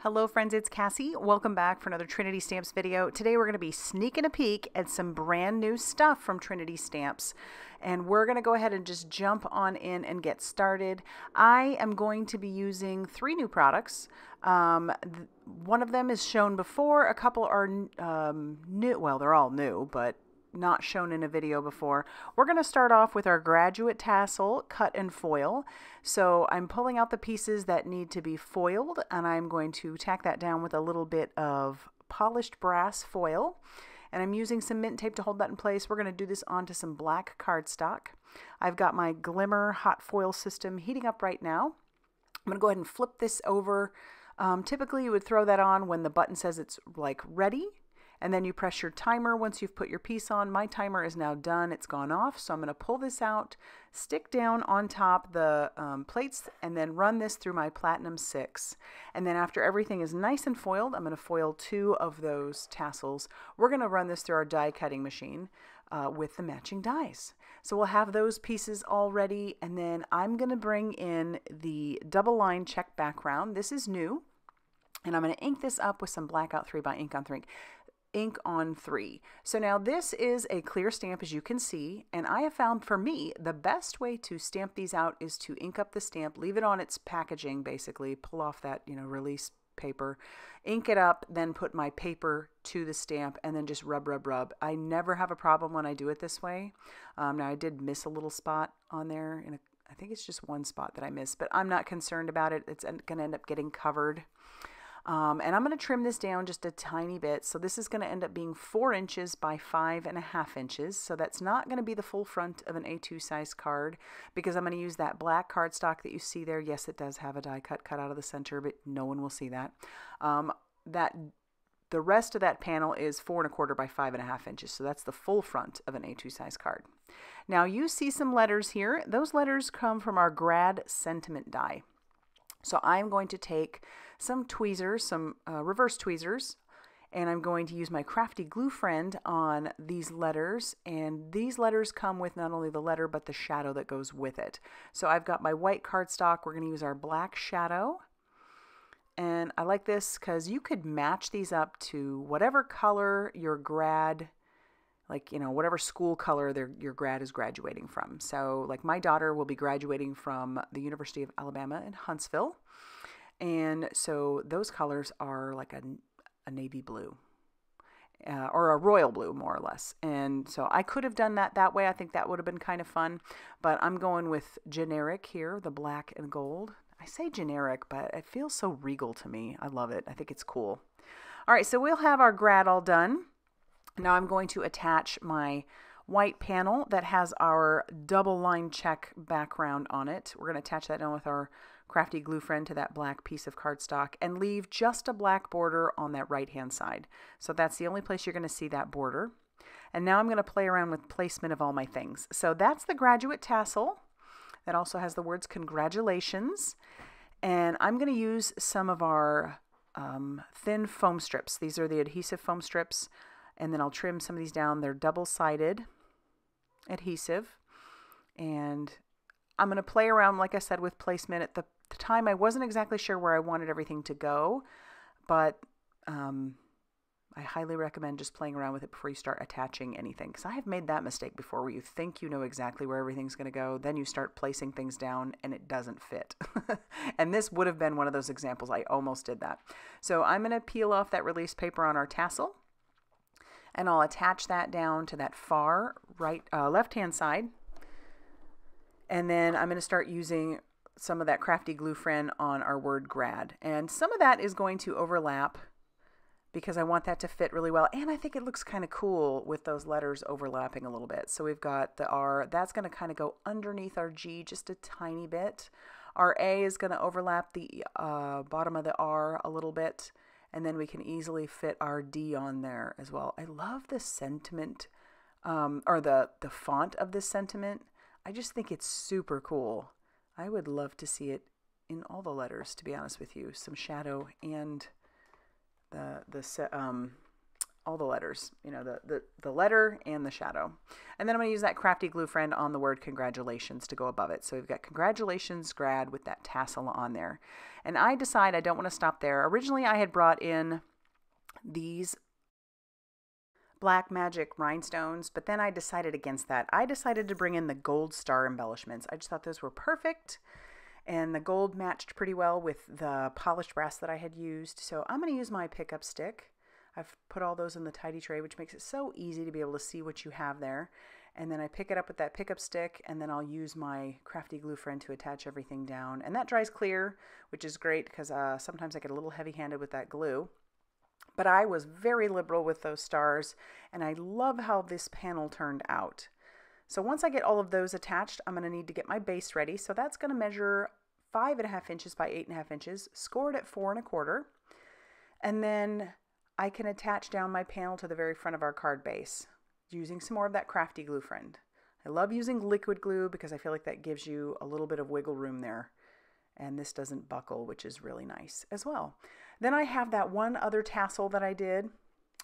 Hello friends, it's Cassie. Welcome back for another Trinity Stamps video. Today we're going to be sneaking a peek at some brand new stuff from Trinity Stamps. And we're going to go ahead and just jump on in and get started. I am going to be using 3 new products. One of them is shown before. A couple are new. Well, they're all new, but not shown in a video before. We're going to start off with our Graduate Tassel cut and foil. So I'm pulling out the pieces that need to be foiled, and I'm going to tack that down with a little bit of polished brass foil. And I'm using some mint tape to hold that in place. We're going to do this onto some black cardstock. I've got my Glimmer hot foil system heating up right now. I'm going to go ahead and flip this over. Typically you would throw that on when the button says it's like ready. And then you press your timer once you've put your piece on. My timer is now done. It's gone off. So I'm going to pull this out, stick down on top the plates, and then run this through my Platinum 6. And then after everything is nice and foiled, I'm going to foil 2 of those tassels. We're going to run this through our die cutting machine with the matching dies. So we'll have those pieces all ready. And then I'm going to bring in the double line check background. This is new. And I'm going to ink this up with some Blackout 3 by Ink on 3. So now this is a clear stamp, as you can see, and I have found for me the best way to stamp these out is to ink up the stamp, leave it on its packaging, basically pull off that release paper, ink it up, then put my paper to the stamp, and then just rub. I never have a problem when I do it this way. Now I did miss a little spot on there, I think it's just one spot that I missed, but I'm not concerned about it. It's going to end up getting covered. And I'm going to trim this down just a tiny bit. So this is going to end up being 4 inches by 5.5 inches. So that's not going to be the full front of an A2 size card because I'm going to use that black cardstock that you see there. Yes, it does have a die cut out of the center, but no one will see that. The rest of that panel is 4.25 by 5.5 inches. So that's the full front of an A2 size card. Now you see some letters here. Those letters come from our Grad sentiment die. So I'm going to take some tweezers, some reverse tweezers, and I'm going to use my Crafty Gluefriend on these letters. And these letters come with not only the letter, but the shadow that goes with it. So I've got my white cardstock. We're going to use our black shadow. And I like this because you could match these up to whatever color your grad, whatever school color your grad is graduating from. So like my daughter will be graduating from the University of Alabama in Huntsville. And so those colors are like a navy blue or a royal blue, more or less. And so I could have done that way. I think that would have been kind of fun. But I'm going with generic here, the black and gold. I say generic, but it feels so regal to me. I love it. I think it's cool. All right, so we'll have our grad all done. Now I'm going to attach my white panel that has our double line check background on it. We're going to attach that down with our Crafty Gluefriend to that black piece of cardstock and leave just a black border on that right hand side. So that's the only place you're going to see that border. And now I'm going to play around with placement of all my things. So that's the Graduate Tassel. That also has the words congratulations. And I'm going to use some of our thin foam strips. These are the adhesive foam strips. And then I'll trim some of these down. They're double-sided adhesive. And I'm going to play around, like I said, with placement. At the time, I wasn't exactly sure where I wanted everything to go, but I highly recommend just playing around with it before you start attaching anything, because I have made that mistake before where you think you know exactly where everything's going to go, then you start placing things down and it doesn't fit. And this would have been one of those examples. I almost did that. So I'm going to peel off that release paper on our tassel, and I'll attach that down to that far left-hand side. And then I'm going to start using some of that Crafty Gluefriend on our word grad. And some of that is going to overlap because I want that to fit really well. And I think it looks kind of cool with those letters overlapping a little bit. So we've got the R. That's going to kind of go underneath our G just a tiny bit. Our A is going to overlap the bottom of the R a little bit. And then we can easily fit our D on there as well. I love the sentiment, or the font of this sentiment. I just think it's super cool. I would love to see it in all the letters, to be honest with you. Some shadow and all the letters, you know, the letter and the shadow. And then I'm going to use that Crafty Gluefriend on the word congratulations to go above it. So we've got congratulations grad with that tassel on there. And I decide I don't want to stop there. Originally I had brought in these black magic rhinestones, but then I decided against that. I decided to bring in the gold star embellishments. I just thought those were perfect. And the gold matched pretty well with the polished brass that I had used. So I'm going to use my pickup stick. I've put all those in the tidy tray, which makes it so easy to be able to see what you have there. And then I pick it up with that pickup stick, and then I'll use my Crafty Gluefriend to attach everything down. And that dries clear, which is great because sometimes I get a little heavy-handed with that glue. But I was very liberal with those stars, and I love how this panel turned out. So once I get all of those attached, I'm going to need to get my base ready. So that's going to measure 5.5 inches by 8.5 inches, scored at 4 1/4. And then I can attach down my panel to the very front of our card base using some more of that Crafty Gluefriend. I love using liquid glue because I feel like that gives you a little bit of wiggle room there. And this doesn't buckle, which is really nice as well. Then I have that one other tassel that I did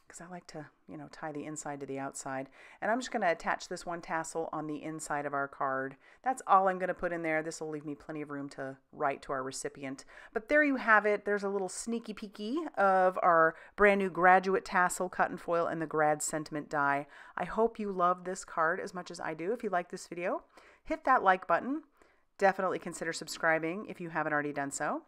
because I like to, you know, tie the inside to the outside. And I'm just going to attach this one tassel on the inside of our card. That's all I'm going to put in there. This will leave me plenty of room to write to our recipient. But there you have it. There's a little sneaky peeky of our brand new graduate tassel cut in foil and the Grad sentiment die. I hope you love this card as much as I do. If you like this video, hit that like button. Definitely consider subscribing if you haven't already done so.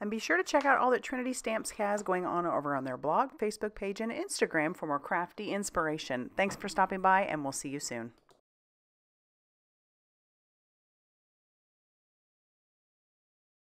And be sure to check out all that Trinity Stamps has going on over on their blog, Facebook page, and Instagram for more crafty inspiration. Thanks for stopping by, and we'll see you soon.